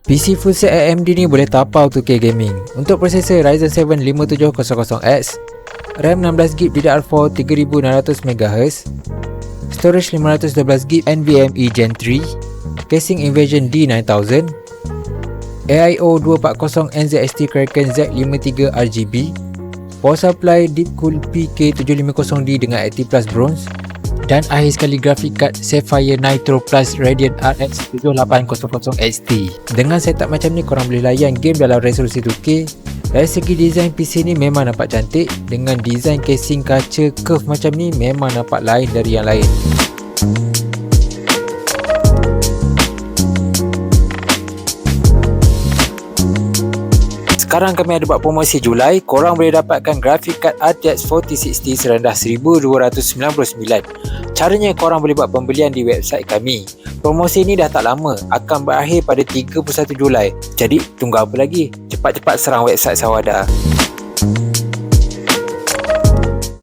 PC fullset AMD ni boleh tapau 2K gaming. Untuk prosesor Ryzen 7 5700X, RAM 16GB DDR4 3600MHz, storage 512GB NVMe Gen 3, casing Invasion D9000, AIO 240 NZXT Kraken Z53 RGB, power supply Deepcool PK750D dengan Active Plus Bronze, dan akhir sekali graphic card Sapphire Nitro Plus Radeon RX 7800 XT. Dengan setup macam ni korang boleh layan game dalam resolusi 2K. Dari segi design PC ni memang nampak cantik. Dengan design casing kaca curve macam ni memang nampak lain dari yang lain. Sekarang kami ada buat promosi Julai. Korang boleh dapatkan graphic card RTX 4060 serendah RM1,299. Caranya korang boleh buat pembelian di website kami. Promosi ni dah tak lama, akan berakhir pada 31 Julai. Jadi tunggu apa lagi? Cepat-cepat serang website Sawada.